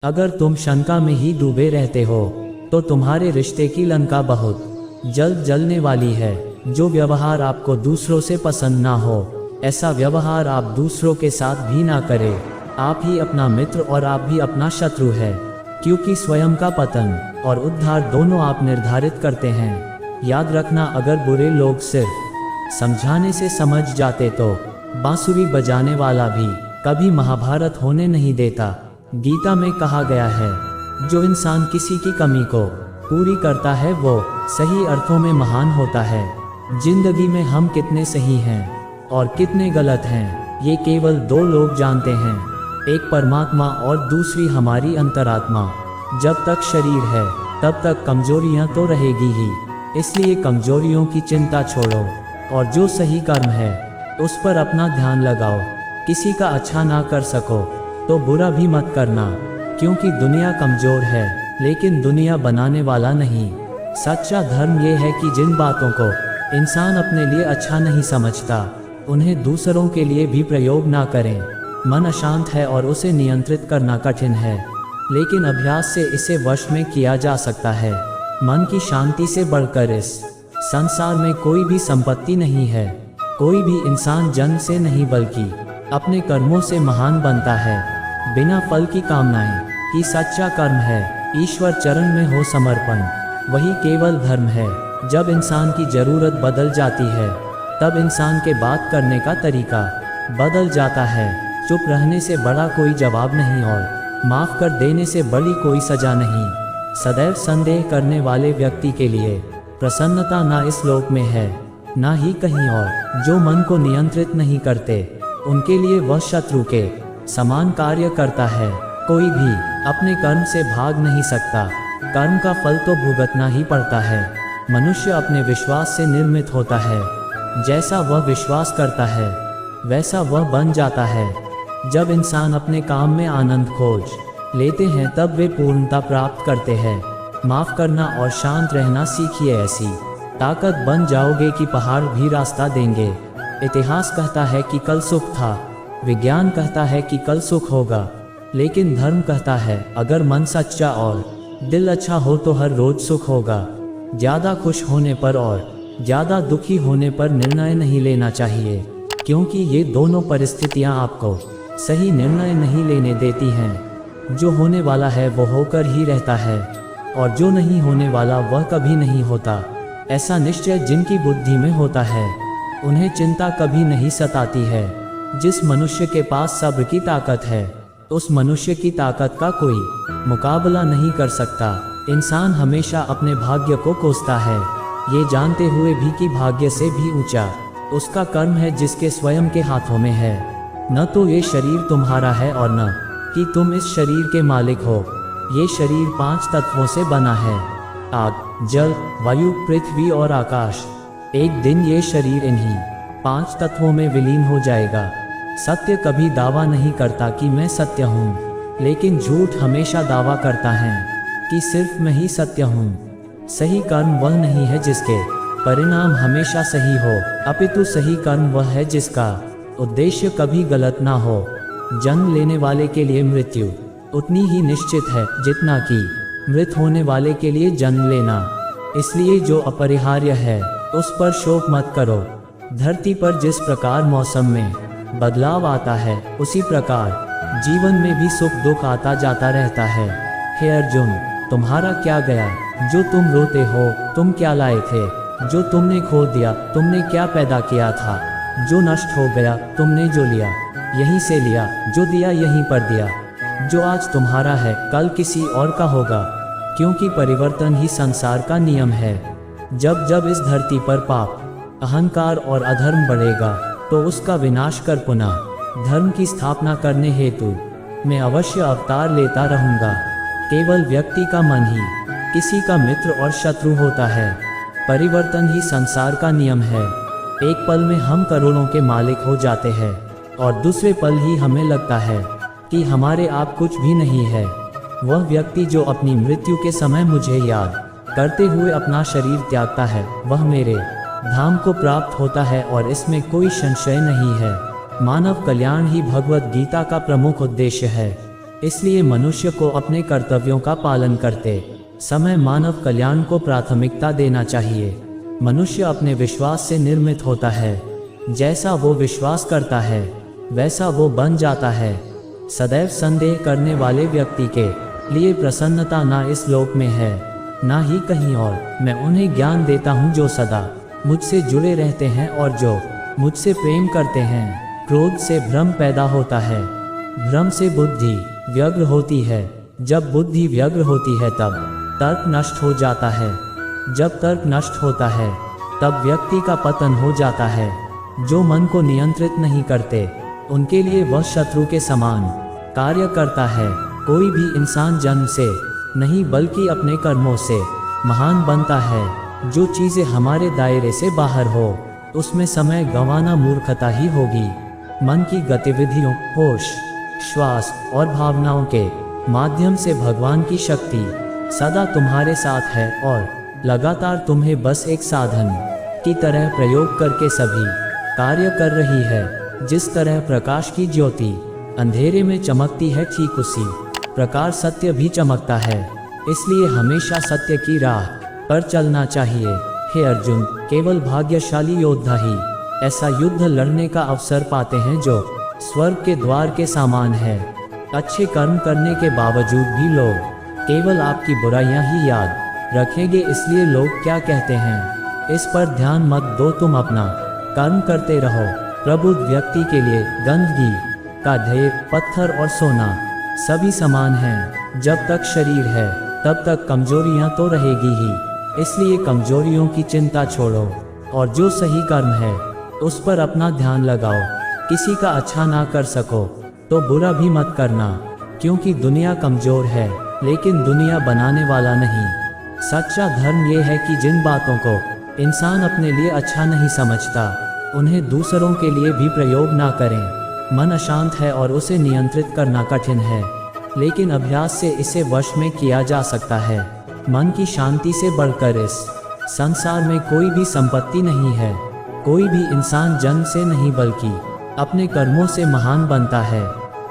अगर तुम शंका में ही डूबे रहते हो तो तुम्हारे रिश्ते की लंका बहुत जल्द जलने वाली है। जो व्यवहार आपको दूसरों से पसंद ना हो, ऐसा व्यवहार आप दूसरों के साथ भी ना करें। आप ही अपना मित्र और आप भी अपना शत्रु है, क्योंकि स्वयं का पतन और उद्धार दोनों आप निर्धारित करते हैं। याद रखना, अगर बुरे लोग सिर्फ समझाने से समझ जाते तो बांसुरी बजाने वाला भी कभी महाभारत होने नहीं देता। गीता में कहा गया है, जो इंसान किसी की कमी को पूरी करता है वो सही अर्थों में महान होता है। जिंदगी में हम कितने सही हैं और कितने गलत हैं, ये केवल दो लोग जानते हैं, एक परमात्मा और दूसरी हमारी अंतरात्मा। जब तक शरीर है तब तक कमजोरियां तो रहेगी ही, इसलिए कमजोरियों की चिंता छोड़ो और जो सही कर्म है उस पर अपना ध्यान लगाओ। किसी का अच्छा ना कर सको तो बुरा भी मत करना, क्योंकि दुनिया कमजोर है लेकिन दुनिया बनाने वाला नहीं। सच्चा धर्म ये है कि जिन बातों को इंसान अपने लिए अच्छा नहीं समझता उन्हें दूसरों के लिए भी प्रयोग ना करें। मन अशांत है और उसे नियंत्रित करना कठिन है, लेकिन अभ्यास से इसे वश में किया जा सकता है। मन की शांति से बढ़कर इस संसार में कोई भी संपत्ति नहीं है। कोई भी इंसान जन्म से नहीं बल्कि अपने कर्मों से महान बनता है, बिना फल की कामनाएं ही सच्चा कर्म है। ईश्वर चरण में हो समर्पण, वही केवल धर्म है। जब इंसान की जरूरत बदल जाती है तब इंसान के बात करने का तरीका बदल जाता है। चुप रहने से बड़ा कोई जवाब नहीं और माफ़ कर देने से बड़ी कोई सजा नहीं। सदैव संदेह करने वाले व्यक्ति के लिए प्रसन्नता ना इस लोक में है ना ही कहीं और। जो मन को नियंत्रित नहीं करते उनके लिए वह शत्रु के समान कार्य करता है। कोई भी अपने कर्म से भाग नहीं सकता, कर्म का फल तो भुगतना ही पड़ता है। मनुष्य अपने विश्वास से निर्मित होता है, जैसा वह विश्वास करता है वैसा वह बन जाता है। जब इंसान अपने काम में आनंद खोज लेते हैं तब वे पूर्णता प्राप्त करते हैं। माफ़ करना और शांत रहना सीखिए, ऐसी ताकत बन जाओगे कि पहाड़ भी रास्ता देंगे। इतिहास कहता है कि कल सुख था, विज्ञान कहता है कि कल सुख होगा, लेकिन धर्म कहता है अगर मन सच्चा और दिल अच्छा हो तो हर रोज सुख होगा। ज़्यादा खुश होने पर और ज़्यादा दुखी होने पर निर्णय नहीं लेना चाहिए, क्योंकि ये दोनों परिस्थितियाँ आपको सही निर्णय नहीं लेने देती हैं। जो होने वाला है वो होकर ही रहता है और जो नहीं होने वाला वह कभी नहीं होता। ऐसा निश्चय जिनकी बुद्धि में होता है उन्हें चिंता कभी नहीं सताती है। जिस मनुष्य के पास सब्र की ताकत है उस मनुष्य की ताकत का कोई मुकाबला नहीं कर सकता। इंसान हमेशा अपने भाग्य को कोसता है, ये जानते हुए भी कि भाग्य से भी ऊंचा उसका कर्म है जिसके स्वयं के हाथों में है। न तो ये शरीर तुम्हारा है और न कि तुम इस शरीर के मालिक हो। ये शरीर 5 तत्वों से बना है, आग, जल, वायु, पृथ्वी और आकाश। एक दिन ये शरीर इन्हीं 5 तत्वों में विलीन हो जाएगा। सत्य कभी दावा नहीं करता कि मैं सत्य हूँ, लेकिन झूठ हमेशा दावा करता है कि सिर्फ मैं ही सत्य हूँ। सही कर्म वह नहीं है जिसके परिणाम हमेशा सही हो, अपितु सही कर्म वह है जिसका उद्देश्य कभी गलत ना हो। जन्म लेने वाले के लिए मृत्यु उतनी ही निश्चित है जितना कि मृत होने वाले के लिए जन्म लेना। इसलिए जो अपरिहार्य है उस पर शोक मत करो। धरती पर जिस प्रकार मौसम में बदलाव आता है उसी प्रकार जीवन में भी सुख दुख आता जाता रहता है। हे अर्जुन, तुम्हारा क्या गया जो तुम रोते हो? तुम क्या लाए थे जो तुमने खो दिया? तुमने क्या पैदा किया था जो नष्ट हो गया? तुमने जो लिया यहीं से लिया, जो दिया यहीं पर दिया। जो आज तुम्हारा है कल किसी और का होगा, क्योंकि परिवर्तन ही संसार का नियम है। जब जब इस धरती पर पाप, अहंकार और अधर्म बढ़ेगा तो उसका विनाश कर पुनः धर्म की स्थापना करने हेतु मैं अवश्य अवतार लेता रहूँगा। केवल व्यक्ति का मन ही किसी का मित्र और शत्रु होता है। परिवर्तन ही संसार का नियम है। एक पल में हम करोड़ों के मालिक हो जाते हैं और दूसरे पल ही हमें लगता है कि हमारे आप कुछ भी नहीं है। वह व्यक्ति जो अपनी मृत्यु के समय मुझे याद करते हुए अपना शरीर त्यागता है वह मेरे धाम को प्राप्त होता है और इसमें कोई संशय नहीं है। मानव कल्याण ही भगवत गीता का प्रमुख उद्देश्य है। इसलिए मनुष्य को अपने कर्तव्यों का पालन करते समय मानव कल्याण को प्राथमिकता देना चाहिए। मनुष्य अपने विश्वास से निर्मित होता है। जैसा वो विश्वास करता है वैसा वो बन जाता है। सदैव संदेह करने वाले व्यक्ति के लिए प्रसन्नता ना इस लोक में है ना ही कहीं और। मैं उन्हें ज्ञान देता हूँ जो सदा मुझसे जुड़े रहते हैं और जो मुझसे प्रेम करते हैं। क्रोध से भ्रम पैदा होता है, भ्रम से बुद्धि व्यग्र होती है। जब बुद्धि व्यग्र होती है तब तर्क नष्ट हो जाता है। जब तर्क नष्ट होता है तब व्यक्ति का पतन हो जाता है। जो मन को नियंत्रित नहीं करते उनके लिए वह शत्रु के समान कार्य करता है। कोई भी इंसान जन्म से नहीं बल्कि अपने कर्मों से महान बनता है। जो चीज़ें हमारे दायरे से बाहर हो उसमें समय गंवाना मूर्खता ही होगी। मन की गतिविधियों, होश, श्वास और भावनाओं के माध्यम से भगवान की शक्ति सदा तुम्हारे साथ है और लगातार तुम्हें बस एक साधन की तरह प्रयोग करके सभी कार्य कर रही है। जिस तरह प्रकाश की ज्योति अंधेरे में चमकती है ठीक उसी प्रकार सत्य भी चमकता है। इसलिए हमेशा सत्य की राह पर चलना चाहिए। हे अर्जुन, केवल भाग्यशाली योद्धा ही ऐसा युद्ध लड़ने का अवसर पाते हैं जो स्वर्ग के द्वार के समान है। अच्छे कर्म करने के बावजूद भी लोग केवल आपकी बुराइयां ही याद रखेंगे। इसलिए लोग क्या कहते हैं इस पर ध्यान मत दो, तुम अपना कर्म करते रहो। प्रबुद्ध व्यक्ति के लिए गंदगी का ढेर, पत्थर और सोना सभी समान हैं। जब तक शरीर है तब तक कमजोरियां तो रहेगी ही। इसलिए कमजोरियों की चिंता छोड़ो और जो सही कर्म है उस पर अपना ध्यान लगाओ। किसी का अच्छा ना कर सको तो बुरा भी मत करना, क्योंकि दुनिया कमजोर है लेकिन दुनिया बनाने वाला नहीं। सच्चा धर्म ये है कि जिन बातों को इंसान अपने लिए अच्छा नहीं समझता उन्हें दूसरों के लिए भी प्रयोग ना करें। मन अशांत है और उसे नियंत्रित करना कठिन है, लेकिन अभ्यास से इसे वश में किया जा सकता है। मन की शांति से बढ़कर इस संसार में कोई भी संपत्ति नहीं है। कोई भी इंसान जन्म से नहीं बल्कि अपने कर्मों से महान बनता है।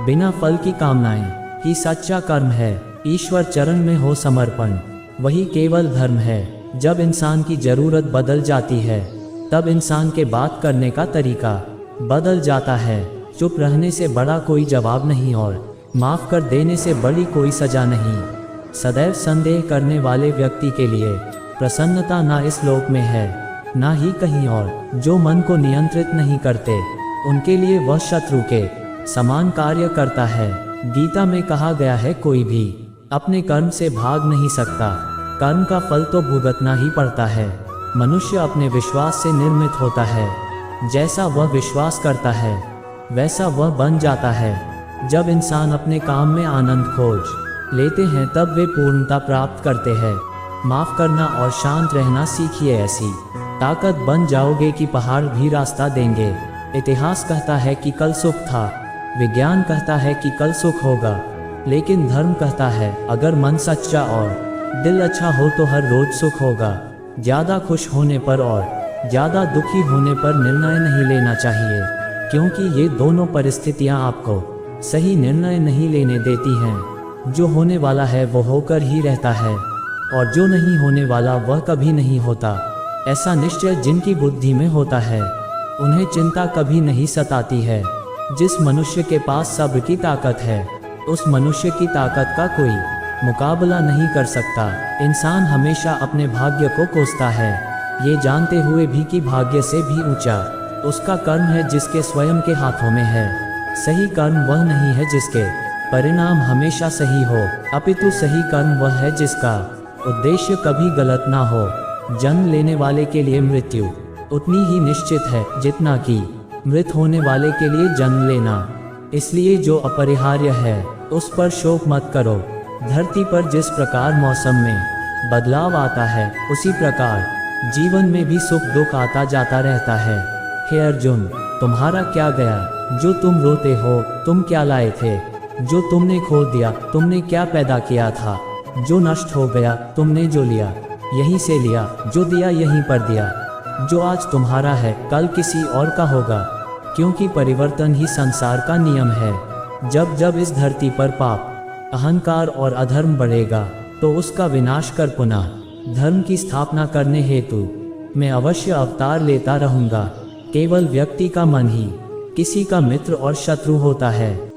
बिना फल की कामनाएं ही सच्चा कर्म है। ईश्वर चरण में हो समर्पण वही केवल धर्म है। जब इंसान की जरूरत बदल जाती है तब इंसान के बात करने का तरीका बदल जाता है। चुप रहने से बड़ा कोई जवाब नहीं और माफ़ कर देने से बड़ी कोई सजा नहीं। सदैव संदेह करने वाले व्यक्ति के लिए प्रसन्नता ना इस लोक में है ना ही कहीं और। जो मन को नियंत्रित नहीं करते उनके लिए वह शत्रु के समान कार्य करता है। गीता में कहा गया है, कोई भी अपने कर्म से भाग नहीं सकता, कर्म का फल तो भुगतना ही पड़ता है। मनुष्य अपने विश्वास से निर्मित होता है। जैसा वह विश्वास करता है वैसा वह बन जाता है। जब इंसान अपने काम में आनंद खोज लेते हैं तब वे पूर्णता प्राप्त करते हैं। माफ़ करना और शांत रहना सीखिए, ऐसी ताकत बन जाओगे कि पहाड़ भी रास्ता देंगे। इतिहास कहता है कि कल सुख था, विज्ञान कहता है कि कल सुख होगा, लेकिन धर्म कहता है अगर मन सच्चा और दिल अच्छा हो तो हर रोज सुख होगा। ज़्यादा खुश होने पर और ज़्यादा दुखी होने पर निर्णय नहीं लेना चाहिए, क्योंकि ये दोनों परिस्थितियाँ आपको सही निर्णय नहीं लेने देती हैं। जो होने वाला है वो होकर ही रहता है और जो नहीं होने वाला वह कभी नहीं होता। ऐसा निश्चय जिनकी बुद्धि में होता है उन्हें चिंता कभी नहीं सताती है। जिस मनुष्य के पास सब्र की ताकत है उस मनुष्य की ताकत का कोई मुकाबला नहीं कर सकता। इंसान हमेशा अपने भाग्य को कोसता है, ये जानते हुए भी कि भाग्य से भी ऊंचा उसका कर्म है जिसके स्वयं के हाथों में है। सही कर्म वह नहीं है जिसके परिणाम हमेशा सही हो, अपितु सही कर्म वह है जिसका उद्देश्य कभी गलत ना हो। जन्म लेने वाले के लिए मृत्यु उतनी ही निश्चित है जितना कि मृत होने वाले के लिए जन्म लेना। इसलिए जो अपरिहार्य है उस पर शोक मत करो। धरती पर जिस प्रकार मौसम में बदलाव आता है उसी प्रकार जीवन में भी सुख दुख आता जाता रहता है। हे अर्जुन, तुम्हारा क्या गया जो तुम रोते हो? तुम क्या लाए थे जो तुमने खो दिया? तुमने क्या पैदा किया था जो नष्ट हो गया? तुमने जो लिया यहीं से लिया, जो दिया यहीं पर दिया। जो आज तुम्हारा है कल किसी और का होगा, क्योंकि परिवर्तन ही संसार का नियम है। जब जब इस धरती पर पाप अहंकार और अधर्म बढ़ेगा तो उसका विनाश कर पुनः धर्म की स्थापना करने हेतु मैं अवश्य अवतार लेता रहूंगा। केवल व्यक्ति का मन ही किसी का मित्र और शत्रु होता है।